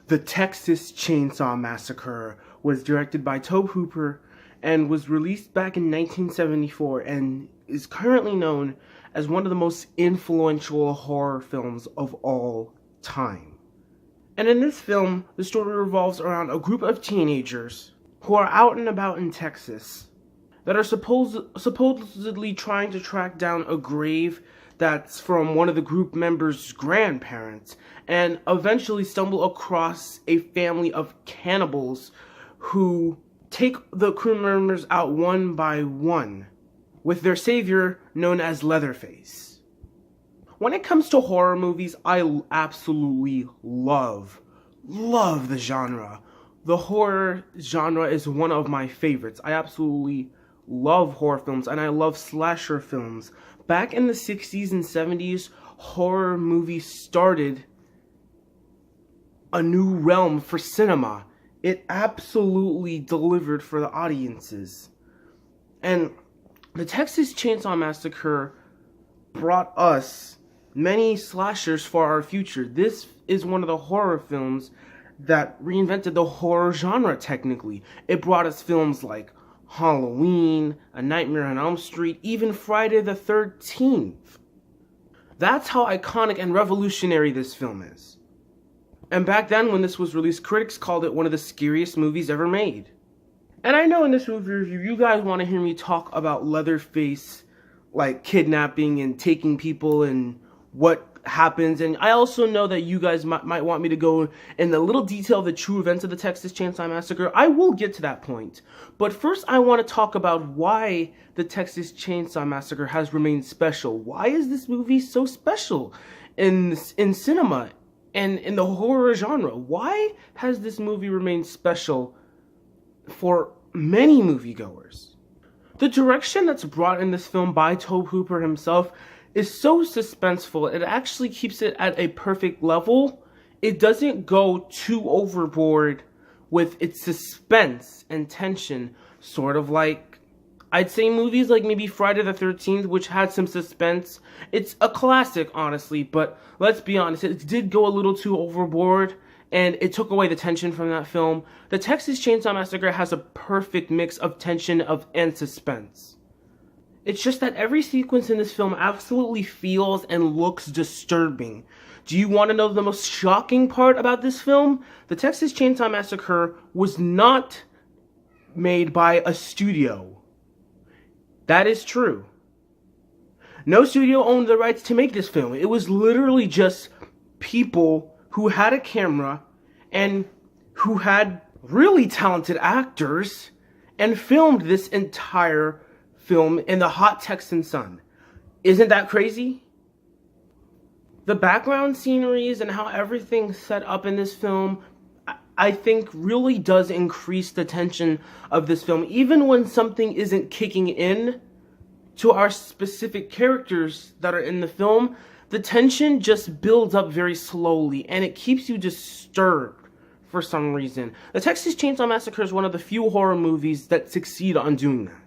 The Texas Chainsaw Massacre was directed by Tobe Hooper and was released back in 1974 and is currently known as one of the most influential horror films of all time. And in this film, the story revolves around a group of teenagers who are out and about in Texas that are supposedly trying to track down a grave that's from one of the group members' grandparents, and eventually stumble across a family of cannibals who take the crew members out one by one, with their savior known as Leatherface. When it comes to horror movies, I absolutely love the genre. The horror genre is one of my favorites. I absolutely love horror films, and I love slasher films. Back in the 60s and 70s, horror movies started a new realm for cinema. It absolutely delivered for the audiences. And the Texas Chainsaw Massacre brought us many slashers for our future. This is one of the horror films that reinvented the horror genre technically. It brought us films like Halloween, A Nightmare on Elm Street, even Friday the 13th. That's how iconic and revolutionary this film is. And back then, when this was released, critics called it one of the scariest movies ever made. And I know in this movie review, you guys want to hear me talk about Leatherface, like kidnapping and taking people and what happens, and I also know that you guys might want me to go in the little detail of the true events of the Texas Chainsaw Massacre. I will get to that point, but first I want to talk about why the Texas Chainsaw Massacre has remained special. Why is this movie so special in cinema and in the horror genre? Why has this movie remained special for many moviegoers? The direction that's brought in this film by Tobe Hooper himself is so suspenseful. It actually keeps it at a perfect level. It doesn't go too overboard with its suspense and tension, sort of like, I'd say movies like maybe Friday the 13th, which had some suspense. It's a classic, honestly, but let's be honest, it did go a little too overboard, and it took away the tension from that film. The Texas Chainsaw Massacre has a perfect mix of tension and suspense. It's just that every sequence in this film absolutely feels and looks disturbing. Do you want to know the most shocking part about this film? The Texas Chainsaw Massacre was not made by a studio. That is true. No studio owned the rights to make this film. It was literally just people who had a camera and who had really talented actors and filmed this entire film in the hot Texan sun. Isn't that crazy? The background sceneries and how everything's set up in this film, I think really does increase the tension of this film. Even when something isn't kicking in to our specific characters that are in the film, the tension just builds up very slowly and it keeps you disturbed for some reason. The Texas Chainsaw Massacre is one of the few horror movies that succeed on doing that.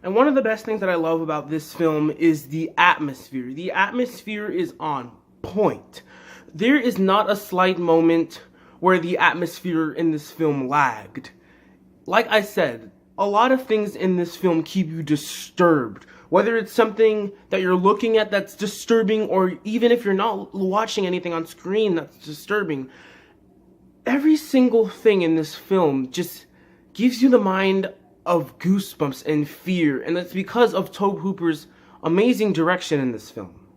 And one of the best things that I love about this film is the atmosphere. The atmosphere is on point. There is not a slight moment where the atmosphere in this film lagged. Like I said, a lot of things in this film keep you disturbed. Whether it's something that you're looking at that's disturbing, or even if you're not watching anything on screen that's disturbing, every single thing in this film just gives you the mind of goosebumps and fear, and that's because of Tobe Hooper's amazing direction in this film.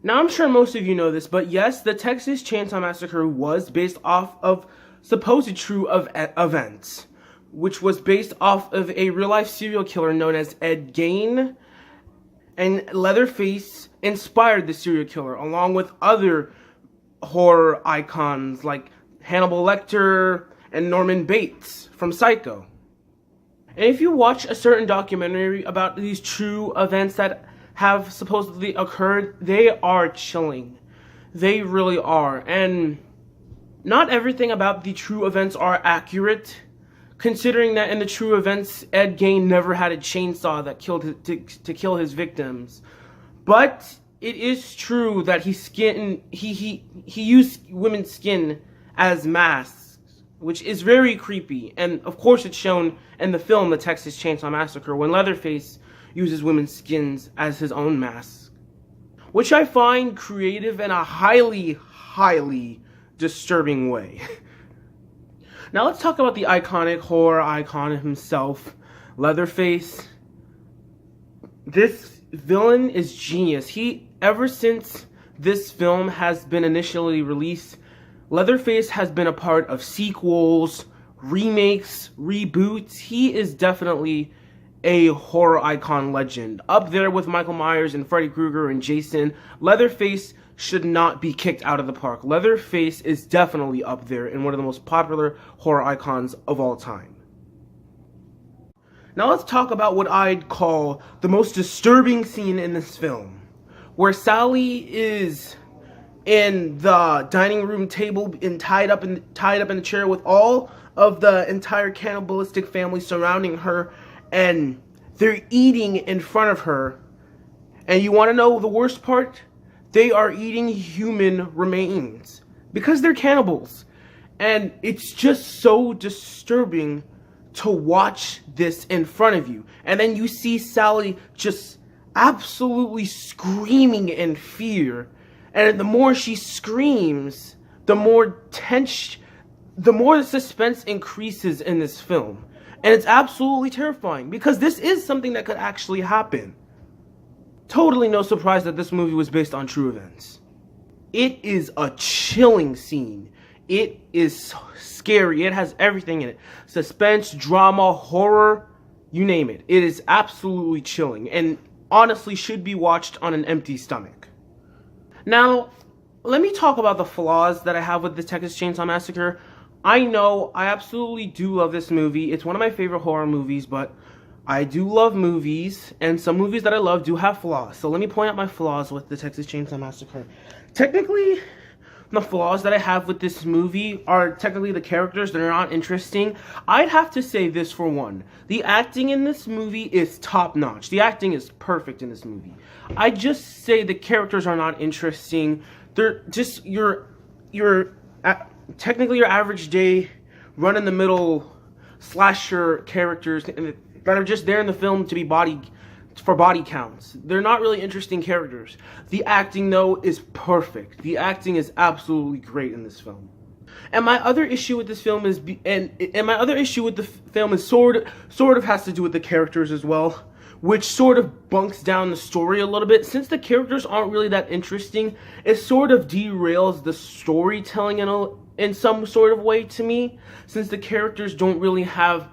Now, I'm sure most of you know this, but yes, the Texas Chainsaw Massacre was based off of supposed true events, which was based off of a real-life serial killer known as Ed Gein, and Leatherface inspired the serial killer, along with other horror icons like Hannibal Lecter and Norman Bates from Psycho. And if you watch a certain documentary about these true events that have supposedly occurred, they are chilling. They really are. And not everything about the true events are accurate, considering that in the true events, Ed Gein never had a chainsaw that killed to kill his victims. But it is true that he used women's skin as masks, which is very creepy. And of course it's shown in the film The Texas Chainsaw Massacre when Leatherface uses women's skins as his own mask, which I find creative in a highly, highly disturbing way. Now let's talk about the iconic horror icon himself, Leatherface. This villain is genius. Ever since this film has been initially released, Leatherface has been a part of sequels, remakes, reboots. He is definitely a horror icon legend. Up there with Michael Myers and Freddy Krueger and Jason. Leatherface should not be kicked out of the park. Leatherface is definitely up there in one of the most popular horror icons of all time. Now let's talk about what I'd call the most disturbing scene in this film, where Sally is in the dining room table and tied up in the chair with all of the entire cannibalistic family surrounding her, and they're eating in front of her. And you want to know the worst part? They are eating human remains because they're cannibals. And it's just so disturbing to watch this in front of you. And then you see Sally just absolutely screaming in fear. And the more she screams, the more tense, the more the suspense increases in this film. And it's absolutely terrifying because this is something that could actually happen. Totally no surprise that this movie was based on true events. It is a chilling scene. It is scary. It has everything in it. Suspense, drama, horror, you name it. It is absolutely chilling and honestly should be watched on an empty stomach. Now, let me talk about the flaws that I have with the Texas Chainsaw Massacre. I know I absolutely do love this movie. It's one of my favorite horror movies, but I do love movies, and some movies that I love do have flaws. So let me point out my flaws with the Texas Chainsaw Massacre. Technically, the flaws that I have with this movie are technically the characters. They're not interesting. I'd have to say this for one. The acting in this movie is top-notch. The acting is perfect in this movie. I just say the characters are not interesting. They're just technically your average day, run-in-the-middle slasher characters that are just there in the film to be for body counts. They're not really interesting characters. The acting, though, is perfect. The acting is absolutely great in this film. And my other issue with this film is, sort of has to do with the characters as well, which sort of bunks down the story a little bit. Since the characters aren't really that interesting, it sort of derails the storytelling in some sort of way to me, since the characters don't really have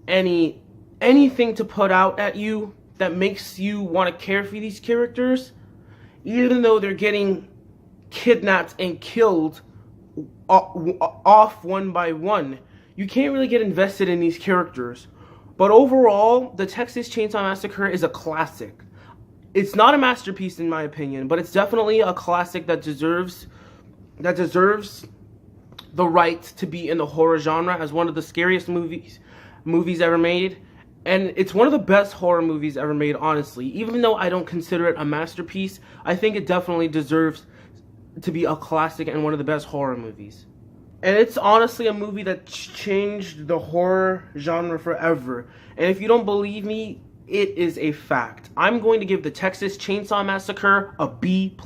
anything to put out at you that makes you want to care for these characters, even though they're getting kidnapped and killed off one by one. You can't really get invested in these characters. But overall, the Texas Chainsaw Massacre is a classic. It's not a masterpiece in my opinion, but it's definitely a classic that deserves the right to be in the horror genre as one of the scariest movies ever made. And it's one of the best horror movies ever made, honestly. Even though I don't consider it a masterpiece, I think it definitely deserves to be a classic and one of the best horror movies. And it's honestly a movie that changed the horror genre forever. And if you don't believe me, it is a fact. I'm going to give the Texas Chainsaw Massacre a B+.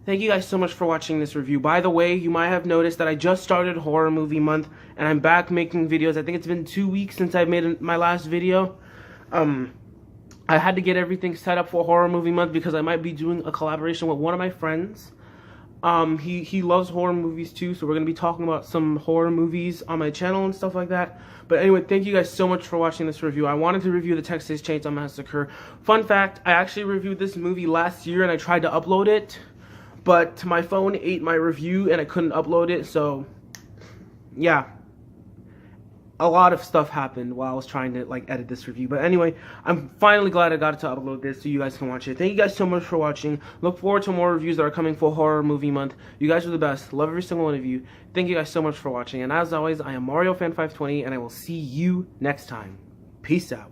Thank you guys so much for watching this review. By the way, you might have noticed that I just started Horror Movie Month, and I'm back making videos. I think it's been 2 weeks since I made my last video. I had to get everything set up for Horror Movie Month because I might be doing a collaboration with one of my friends. He loves horror movies too, so we're going to be talking about some horror movies on my channel and stuff like that. But anyway, thank you guys so much for watching this review. I wanted to review the Texas Chainsaw Massacre. Fun fact, I actually reviewed this movie last year and I tried to upload it, but my phone ate my review and I couldn't upload it, so yeah. A lot of stuff happened while I was trying to edit this review. But anyway, I'm finally glad I got to upload this so you guys can watch it. Thank you guys so much for watching. Look forward to more reviews that are coming for Horror Movie Month. You guys are the best. Love every single one of you. Thank you guys so much for watching. And as always, I am MarioFan520 and I will see you next time. Peace out.